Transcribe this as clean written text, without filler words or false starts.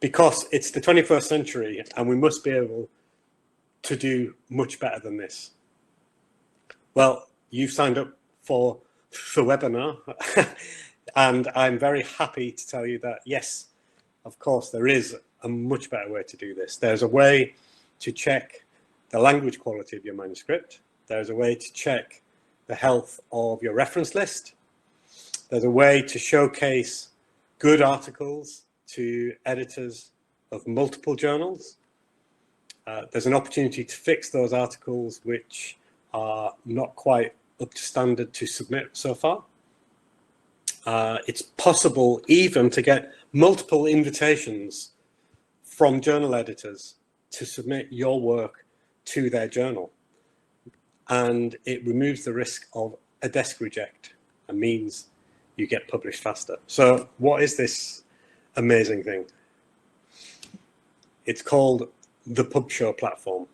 because it's the 21st century and we must be able to do much better than this. Well, you've signed up for the webinar and I'm very happy to tell you that, yes, of course, there is a much better way to do this. There's a way to check the language quality of your manuscript. There's a way to check the health of your reference list. There's a way to showcase good articles to editors of multiple journals. There's an opportunity to fix those articles which are not quite up to standard to submit so far. It's possible even to get multiple invitations from journal editors to submit your work to their journal. And it removes the risk of a desk reject and means you get published faster. So what is this amazing thing? It's called the Pubsure platform.